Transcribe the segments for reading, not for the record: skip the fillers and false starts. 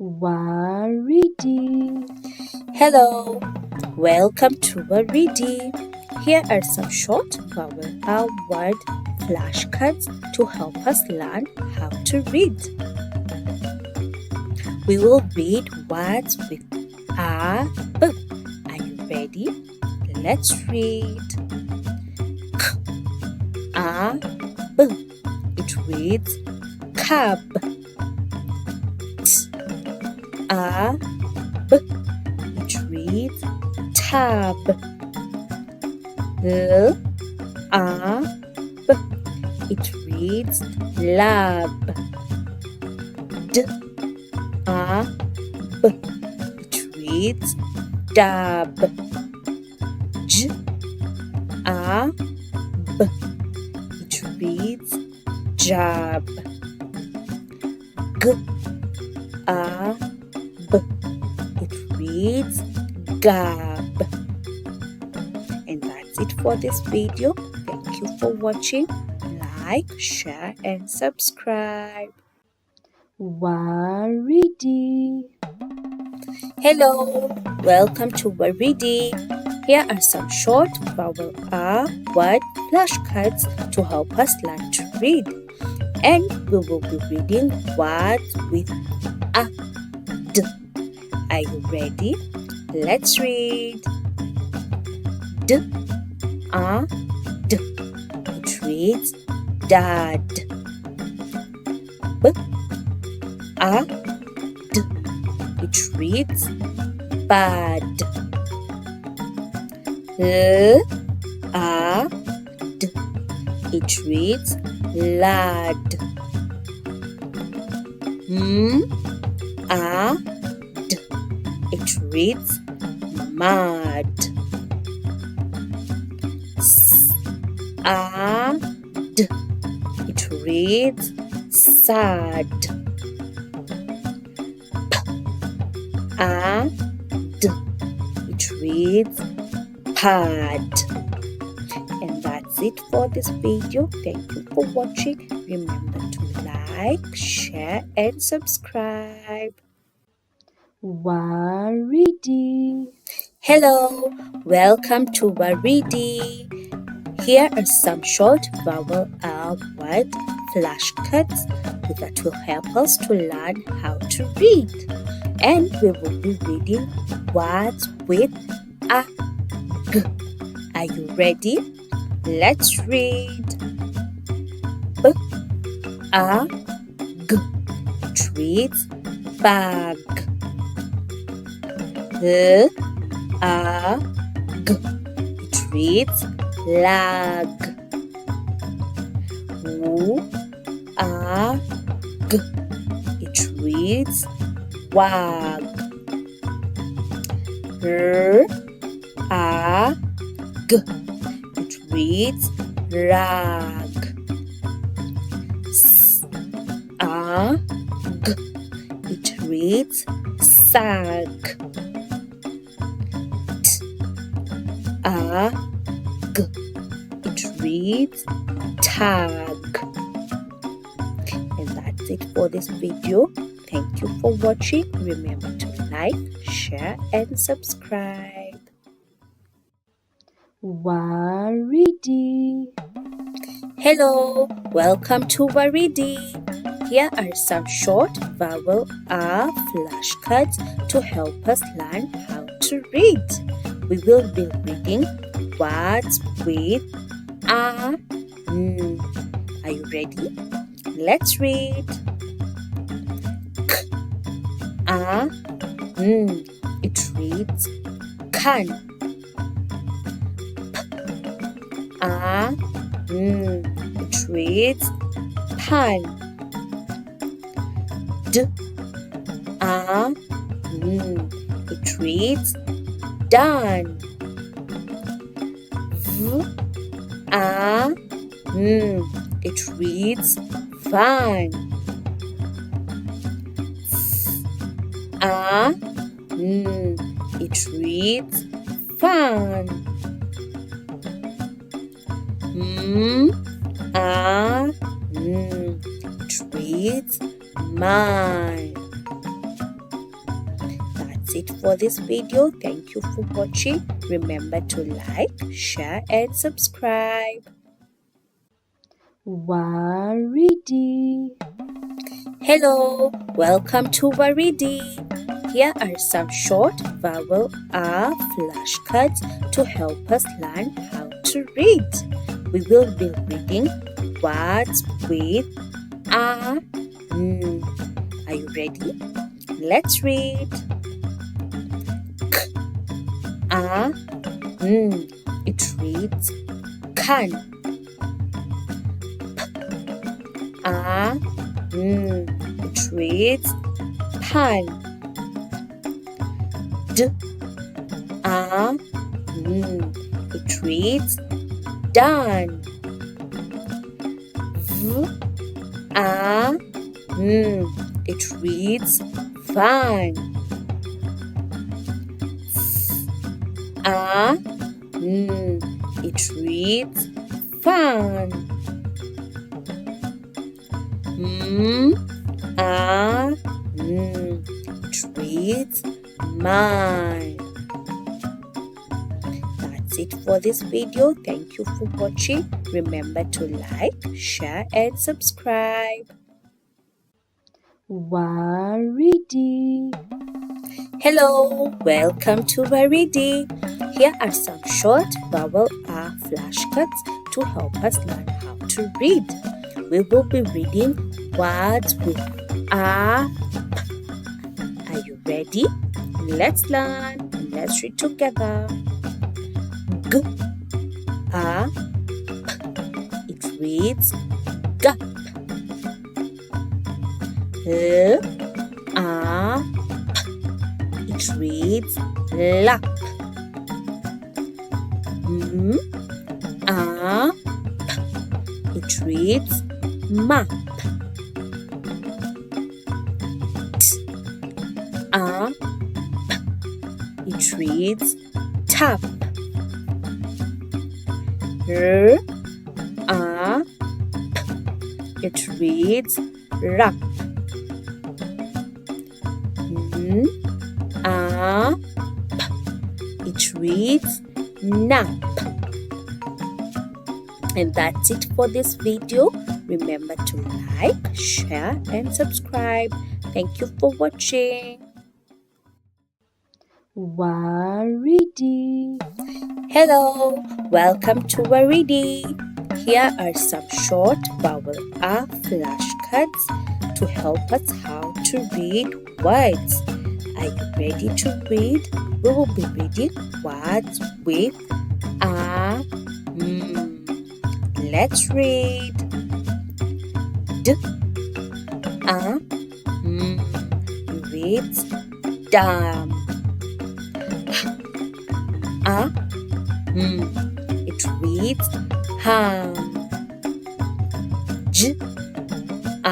Waridi. Hello, welcome to Waridi. Here are some short vowel A word flashcards to help us learn how to read. We will read words with A, B. Are you ready? Let's read. K, A, B. It reads cab. T, A, B. It reads tab. L, A, B. It reads lab. D, A, B. It reads dab. J, A, B. It reads jab. G, A, B. It reads gab. And that's it for this video. Thank you for watching. Like, share and subscribe. Waridi. Hello, welcome to Waridi. Here are some short vowel A word flashcards to help us learn to read. And we will be reading words with A, D. Are you ready? Let's read. D, A, D. It reads dad. B, A, D. It reads bad. L, A, D. It reads lad. M, A, D. It reads mad. S, A, D. It reads sad. P, A, D. It reads pad. And that's it for this video. Thank you for watching. Remember to like, share and subscribe. Waridi. Hello, welcome to Waridi. Here are some short vowel A word flashcards that will help us to learn how to read. And we will be reading words with A, G. Are you ready? Let's read. B, A, G. It reads bag. L, A, G. It reads lag. W, A, G. It reads wag. R, A, G. It reads rag. S, A, G. It reads sag. T, A, G. It reads tag. And that's it for this video. Thank you for watching. Remember to like, share and subscribe. Waridi. Hello, welcome to Waridi. Here are some short vowel A flashcards to help us learn how to read. We will be reading words with A, N. Are you ready? Let's read. K, A, N. It reads can. P, A, N. It reads pan. D, A, N. It reads done. V, A, N. It reads van. F, A, N. It reads fan. M, A, N. It reads mine. That's it for this video. Thank you for watching. Remember to like, share and subscribe. Waridi. Hello, welcome to Waridi. Here are some short vowel A flashcards to help us learn how to read. We will be reading words with A, N. Are you ready? Let's read. K, A, N. It reads can. P, A, N. It reads pan. D, A, N. It reads done. V, A, N. It reads van. F, A, N. It reads fan. M, A, N. It reads mine. That's it for this video. Thank you for watching. Remember to like, share and subscribe. Waridi. Hello, welcome to Waridi. Here are some short vowel A flashcards to help us learn how to read. We will be reading words with A, P. Are you ready? Let's learn and let's read together. G, A, P. It reads gap. L, A, P. It reads lap. M, A, P. It reads map. T, A, P. It reads tap. R, A, P. It reads wrap. N, A, P. It reads nap. And that's it for this video. Remember to like, share and subscribe. Thank you for watching. Waridi. Hello, welcome to Waridi. Here are some short vowel A flashcards to help us how to read words. Are you ready to read? We will be reading words with A, M. Let's read. D, A, M. Reads dam. A, M. It reads ham. J, A,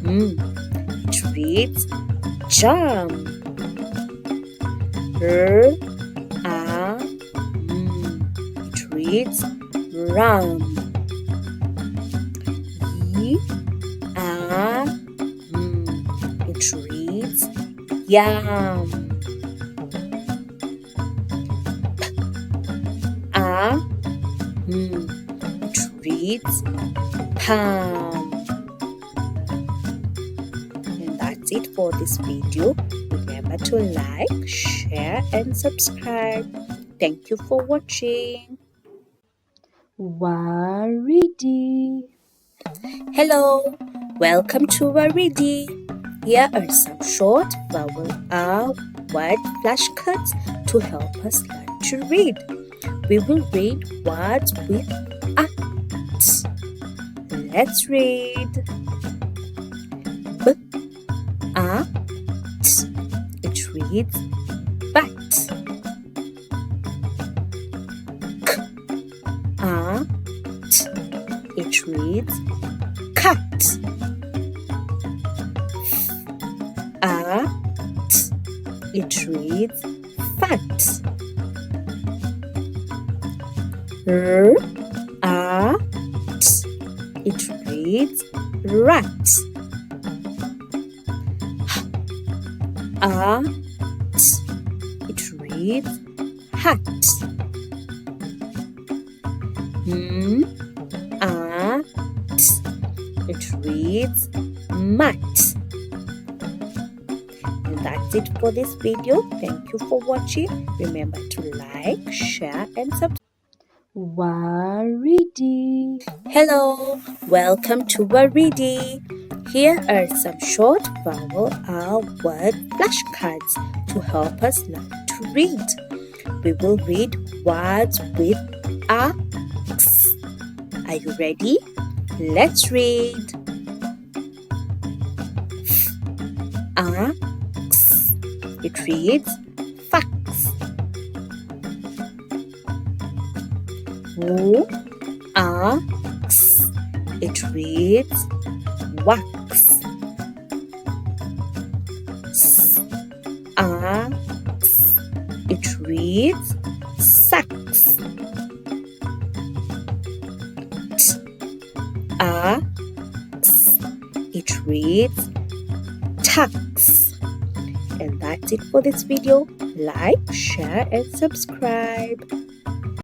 M. It reads jam. R, A, M. It reads ram. Y, A, M. It reads yam. P, A, M. It reads palm. And that's it for this video. Remember to like, share and subscribe. Thank you for watching. Waridi. Hello, welcome to Waridi. Here are some short vowel A word flashcards to help us learn to read. We will read words with A. Let's read. B, A, T. It reads bat. K, A, T. It reads cat. F, A, T. It reads fat. R, A, T. It reads rat. H, A, reads hat. Mat. It reads mat. And that's it for this video. Thank you for watching. Remember to like, share and subscribe. Waridi. Hello, welcome to Waridi. Here are some short vowel R word flashcards to help us learn to read. We will read words with X. Are you ready? Let's read. X. It reads fax. Wax. It reads wax. Sax. It reads sax. Tax. It reads tax. And that's it for this video. Like, share and subscribe.